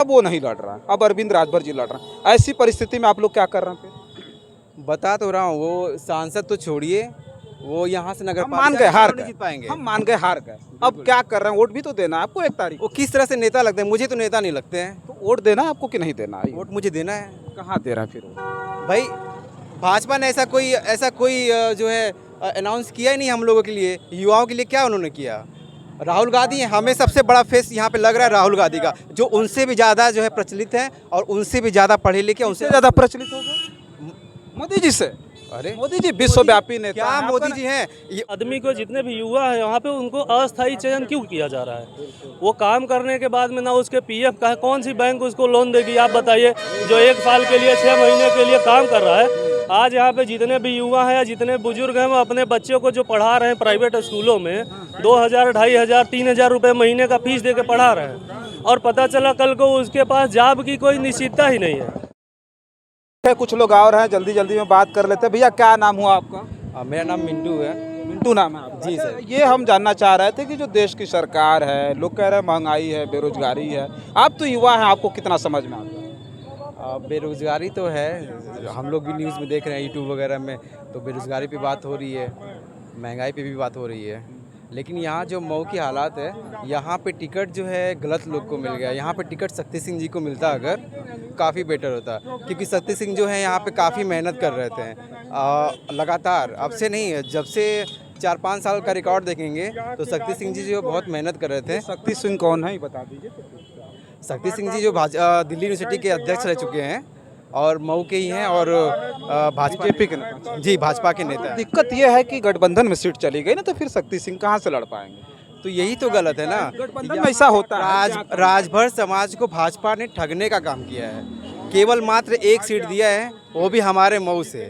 अब वो नहीं लड़ रहा है, अब अरविंद राजभर जी लड़ रहे हैं। ऐसी परिस्थिति में आप लोग क्या कर रहे हैं फिर? बता तो रहा हूँ, वो सांसद तो छोड़िए, वो यहाँ से नगर हम मान गए, हार गए, जीत पाएंगे। हम मान गए, हार गए। अब क्या कर रहे हैं? वोट भी तो देना है आपको 1 तारीख वो किस तरह से नेता लगते हैं? मुझे तो नेता नहीं लगते हैं। को। वोट देना है आपको कि नहीं देना है? वोट मुझे देना है कहाँ दे रहा है फिर वो? भाई। भाजपा ने ऐसा कोई जो है अनाउंस किया ही नहीं हम लोगों के लिए, युवाओं के लिए। क्या उन्होंने किया? राहुल गांधी हमें सबसे बड़ा फेस यहाँ पे लग रहा है, राहुल गांधी का, जो उनसे भी ज़्यादा जो है प्रचलित है और उनसे भी ज़्यादा पढ़े लिखे, उससे उनसे ज्यादा प्रचलित होगा मोदी जी से। अरे मोदी जी विश्वव्यापी नेता क्या हैं, मोदी आपका जी हैं ये? आदमी को जितने भी युवा है वहाँ पे उनको अस्थायी चयन क्यों किया जा रहा है? वो काम करने के बाद में ना उसके पीएफ का है, कौन सी बैंक उसको लोन देगी आप बताइए? जो 1 साल के लिए 6 महीने के लिए काम कर रहा है। आज यहाँ पे जितने भी युवा हैं या जितने बुजुर्ग हैं वो अपने बच्चों को जो पढ़ा रहे हैं प्राइवेट स्कूलों में 2000, 2500, 3000 रुपये महीने का फीस दे के पढ़ा रहे हैं, और पता चला कल को उसके पास जॉब की कोई निश्चितता ही नहीं है। कुछ लोग और हैं, जल्दी जल्दी में बात कर लेते हैं। भैया क्या नाम हुआ आपका? मेरा नाम मिंटू है। मिंटू नाम है आपका? जी सर। ये हम जानना चाह रहे थे कि जो देश की सरकार है, लोग कह रहे हैं महंगाई है, बेरोजगारी है, आप तो युवा हैं, आपको कितना समझ में आता है? बेरोजगारी तो है, हम लोग भी न्यूज़ में देख रहे हैं, यूट्यूब वगैरह में, तो बेरोजगारी पे बात हो रही है, महंगाई पे भी बात हो रही है। लेकिन यहाँ जो मऊ की हालात है, यहाँ पे टिकट जो है गलत लोग को मिल गया। यहाँ पे टिकट शक्ति सिंह जी को मिलता अगर काफ़ी बेटर होता, क्योंकि शक्ति सिंह जो है यहाँ पे काफ़ी मेहनत कर रहे थे लगातार। अब से नहीं, जब से 4-5 साल का रिकॉर्ड देखेंगे तो शक्ति सिंह जी जो बहुत मेहनत कर रहे थे। शक्ति सिंह कौन है ये बता दीजिए। शक्ति सिंह जी जो दिल्ली यूनिवर्सिटी के अध्यक्ष रह चुके हैं और मऊ के ही हैं, और भाजपा बीजेपी के नेता। जी भाजपा के नेता हैं। दिक्कत ये है कि गठबंधन में सीट चली गई ना, तो फिर शक्ति सिंह कहाँ से लड़ पाएंगे? तो यही तो गलत है ना, गठबंधन में ऐसा होता है। राजभर समाज को भाजपा ने ठगने का काम किया है। केवल मात्र 1 सीट दिया है, वो भी हमारे मऊ से।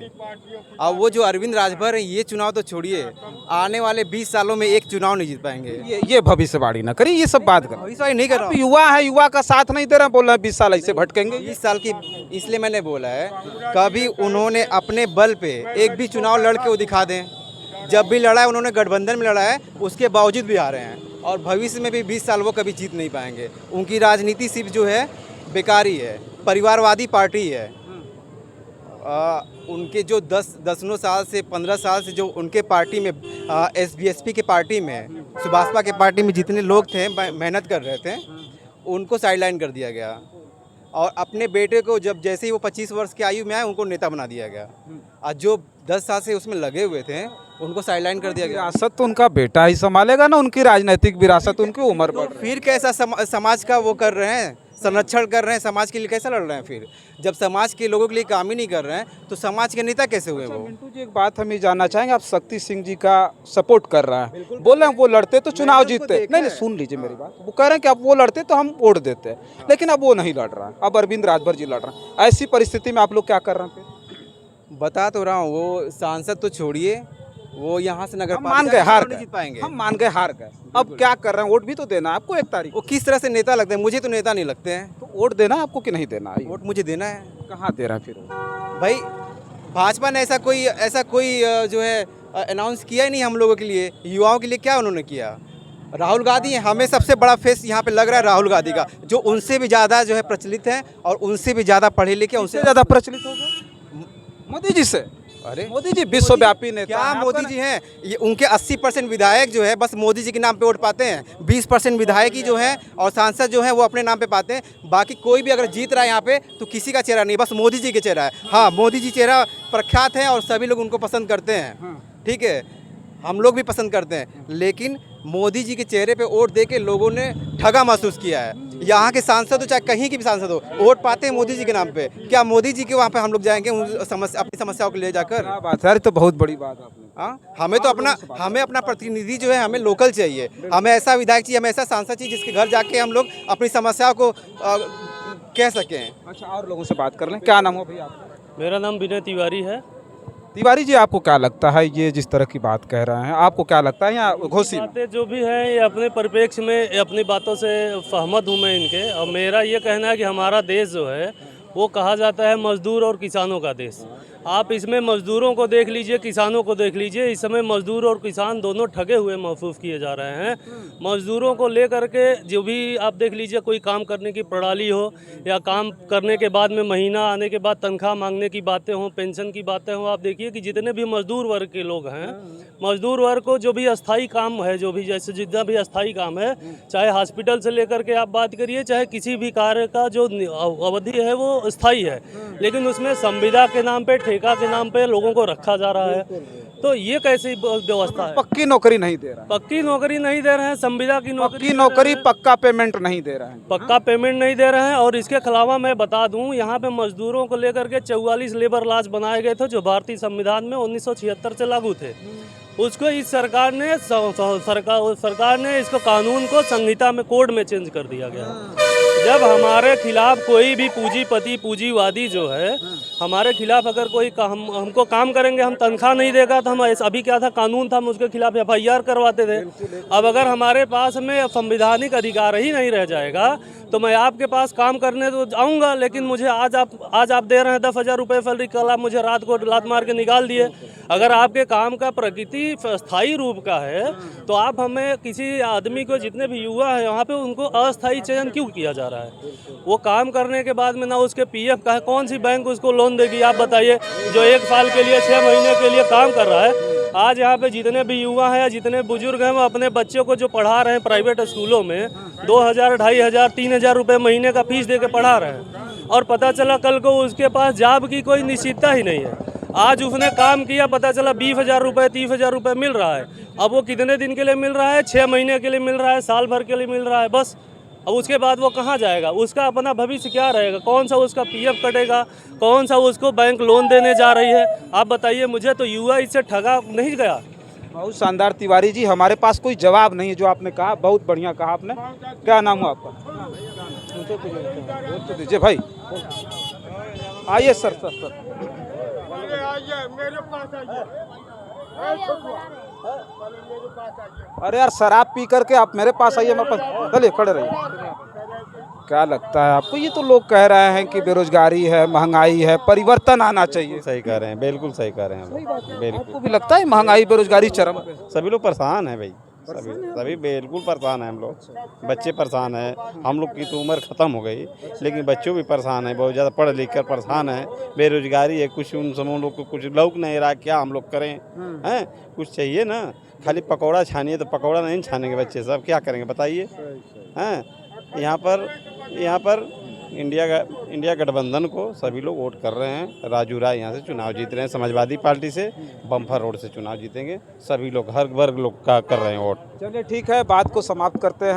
अब वो जो अरविंद राजभर हैं, ये चुनाव तो छोड़िए, आने वाले 20 सालों में एक चुनाव नहीं जीत पाएंगे। ये भविष्यवाणी ना करिए, ये सब बात कर। भविष्यवाणी नहीं कर रहा आप हूँ। युवा है, युवा का साथ नहीं दे रहे हैं, बोल रहे हैं 20 साल ऐसे भटकेंगे। 20 साल की, इसलिए मैंने बोला है, कभी उन्होंने अपने बल पे एक भी चुनाव लड़ के वो दिखा दें। जब भी लड़ा है उन्होंने गठबंधन में लड़ा है, उसके बावजूद भी हारे हैं, और भविष्य में भी 20 साल वो कभी जीत नहीं पाएंगे। उनकी राजनीति सिर्फ जो है बेकारी है, परिवारवादी पार्टी है। उनके जो 10 साल से 15 साल से जो उनके पार्टी में SBSP के पार्टी में, सुभाषपा के पार्टी में जितने लोग थे मेहनत कर रहे थे, उनको साइडलाइन कर दिया गया, और अपने बेटे को जब जैसे ही वो 25 वर्ष की आयु में आए उनको नेता बना दिया गया, और जो 10 साल से उसमें लगे हुए थे उनको साइडलाइन कर दिया गया। विरासत तो उनका बेटा ही संभालेगा ना, उनकी राजनीतिक विरासत उनकी उम्र तो पर। फिर कैसा समाज का वो कर रहे हैं, संरक्षण कर रहे हैं, समाज के लिए कैसा लड़ रहे हैं? फिर जब समाज के लोगों के लिए काम ही नहीं कर रहे हैं तो समाज के नेता कैसे हुए वो? मिंटू जी, एक बात हम ये जानना चाहेंगे, आप शक्ति सिंह जी का सपोर्ट कर रहे हैं, बोल रहे हैं वो लड़ते तो चुनाव जीतते। नहीं नहीं, सुन लीजिए मेरी बात। वो कह रहे हैं कि अब वो लड़ते तो हम वोट देते, लेकिन अब वो नहीं लड़ रहा है, अब अरविंद राजभर जी लड़ रहे हैं। ऐसी परिस्थिति में आप लोग क्या कर रहे हैं फिर? बता तो रहा हूँ, वो सांसद तो छोड़िए, वो यहाँ से नगर हम मान गए, हार गए, जीत पाएंगे। हम मान गए, हार गए। अब क्या कर रहे हैं? वोट भी तो देना है आपको 1 तारीख वो किस तरह से नेता लगते हैं? मुझे तो नेता नहीं लगते हैं। को। वोट देना है आपको कि नहीं देना है? वोट मुझे देना है कहाँ दे रहा है फिर वो? भाई। भाजपा ने ऐसा कोई जो है अनाउंस किया ही नहीं हम लोगों के लिए, युवाओं के लिए। क्या उन्होंने किया? राहुल गांधी हमें सबसे बड़ा फेस यहाँ पे लग रहा है, राहुल गांधी का, जो उनसे भी ज़्यादा जो है प्रचलित है और उनसे भी ज़्यादा पढ़े लिखे, उनसे ज्यादा प्रचलित होगा मोदी जी से। अरे मोदी जी विश्वव्यापी नेता क्या हैं, मोदी आपका जी हैं ये? उनके 80% विधायक जो है बस मोदी जी के नाम पे वोट पाते हैं। 20% विधायक ही जो है और सांसद जो है वो अपने नाम पे पाते हैं। बाकी कोई भी अगर जीत रहा है यहाँ पे तो किसी का चेहरा नहीं, बस मोदी जी के चेहरा है। हाँ, मोदी जी चेहरा प्रख्यात है और सभी लोग उनको पसंद करते हैं, ठीक है, हम लोग भी पसंद करते हैं। लेकिन मोदी जी के चेहरे पे वोट दे के लोगों ने ठगा महसूस किया है। यहाँ के सांसद हो चाहे कहीं के भी सांसद हो, वोट पाते हैं मोदी जी के नाम पे। क्या मोदी जी के वहाँ पे हम लोग जाएंगे अपनी समस्याओं को ले जाकर? क्या बात है, तो बहुत बड़ी बात आपने। हाँ, हमें अपना प्रतिनिधि जो है हमें लोकल चाहिए, हमें ऐसा विधायक चाहिए, हमें ऐसा सांसद चाहिए जिसके घर जाके हम लोग अपनी समस्याओं को कह सकें। अच्छा, और लोगों से बात कर लें। क्या नाम हो भैया आपका? मेरा नाम विनय तिवारी है। तिवारी जी, आपको क्या लगता है ये जिस तरह की बात कह रहे हैं, आपको क्या लगता है? यहाँ घोषी बातें जो भी हैं ये अपने परिप्रेक्ष्य में अपनी बातों से सहमत हूँ मैं इनके, और मेरा ये कहना है कि हमारा देश जो है वो कहा जाता है मजदूर और किसानों का देश। आप इसमें मजदूरों को देख लीजिए, किसानों को देख लीजिए। इस समय मजदूर और किसान दोनों ठगे हुए महसूस किए जा रहे हैं। मजदूरों को लेकर के जो भी आप देख लीजिए, कोई काम करने की प्रणाली हो या काम करने के बाद में महीना आने के बाद तनख्वाह मांगने की बातें हों, पेंशन की बातें हों, आप देखिए कि जितने भी मजदूर वर्ग के लोग हैं, मजदूर वर्ग को जो भी अस्थाई काम है, जो भी जैसे जितना भी अस्थाई काम है, चाहे हॉस्पिटल से लेकर के आप बात करिए, चाहे किसी भी कार्य का जो अवधि है वो स्थायी है, लेकिन उसमें संविदा के नाम पे, ठेका के नाम पे लोगों को रखा जा रहा है। तो ये कैसी व्यवस्था है? पक्की नौकरी नहीं दे रहा है, पक्की नौकरी नहीं दे रहे हैं, संविदा की पक्की नौकरी पक्का पेमेंट नहीं दे रहा है। पक्का पेमेंट नहीं दे रहे हैं। और इसके अलावा मैं बता दूं, यहाँ पे मजदूरों को लेकर के 44 लेबर लॉज बनाए गए थे, जो भारतीय संविधान में 1976 से लागू थे। उसको इस सरकार ने इसको कानून को संहिता में, कोड में चेंज कर दिया गया। जब हमारे खिलाफ कोई भी पूंजीपति, पूंजीवादी जो है, हमारे खिलाफ अगर कोई हमको काम करेंगे, हम तनख्वाह नहीं देगा, तो हम अभी क्या था, कानून था, हम उसके खिलाफ FIR करवाते थे। अब अगर हमारे पास में संवैधानिक अधिकार ही नहीं रह जाएगा, तो मैं आपके पास काम करने तो आऊँगा, लेकिन मुझे आज आप दे रहे हैं 10,000 रुपये सैलरी, कल आप मुझे रात को लात मार के निकाल दिए। अगर आपके काम का प्रकृति स्थायी रूप का है, तो आप हमें, किसी आदमी को, जितने भी युवा हैं यहाँ पे, उनको अस्थायी चयन क्यों किया जा रहा है? वो काम करने के बाद में ना उसके PF का है, कौन सी बैंक उसको लोन देगी? आप बताइए, जो 1 साल के लिए, 6 महीने के लिए काम कर रहा है। आज यहाँ पे जितने भी युवा हैं या जितने बुजुर्ग हैं, वो अपने बच्चों को जो पढ़ा रहे हैं प्राइवेट स्कूलों में, 2,000, 2,500, 3,000 रुपये महीने का फीस दे के पढ़ा रहे हैं, और पता चला कल को उसके पास जॉब की कोई निश्चितता ही नहीं है। आज उसने काम किया, पता चला 20,000 रुपये, 30,000 रुपये मिल रहा है। अब वो कितने दिन के लिए मिल रहा है? 6 महीने के लिए मिल रहा है, साल भर के लिए मिल रहा है, बस। अब उसके बाद वो कहाँ जाएगा? उसका अपना भविष्य क्या रहेगा? कौन सा उसका PF कटेगा? कौन सा उसको बैंक लोन देने जा रही है? आप बताइए मुझे। तो युवा इससे ठगा नहीं गया? बहुत शानदार तिवारी जी, हमारे पास कोई जवाब नहीं है जो आपने कहा, बहुत बढ़िया कहा आपने। क्या नाम हुआ आपका? तो दीजिए भाई, आइए सर। अरे यार, शराब पी करके आप मेरे पास आइए, मेरे पास, चलिए खड़े रहिए। क्या लगता है आपको? ये तो लोग कह रहे हैं कि बेरोजगारी है, महंगाई है, परिवर्तन आना चाहिए। सही कह रहे हैं, बिल्कुल सही कह रहे हैं। बिल्कुल, आपको भी लगता है महंगाई, बेरोजगारी चरम पे? सभी लोग परेशान हैं भाई, सभी बिल्कुल परेशान हैं। हम लोग बच्चे परेशान हैं, हम लोग की तो उम्र ख़त्म हो गई, लेकिन बच्चों भी परेशान हैं, बहुत ज़्यादा पढ़ लिख कर परेशान हैं। बेरोजगारी है, कुछ उन समूह लोग को कुछ लौक नहीं रहा, क्या हम लोग करें? हैं, कुछ चाहिए ना। खाली पकौड़ा छानिए तो पकौड़ा नहीं छानेंगे बच्चे सब, क्या करेंगे बताइए? हैं, यहाँ पर इंडिया गठबंधन को सभी लोग वोट कर रहे हैं। राजू राय यहाँ से चुनाव जीत रहे हैं, समाजवादी पार्टी से, बम्फर रोड से चुनाव जीतेंगे। सभी लोग, हर वर्ग लोग का कर रहे हैं वोट। चलिए ठीक है, बात को समाप्त करते हैं।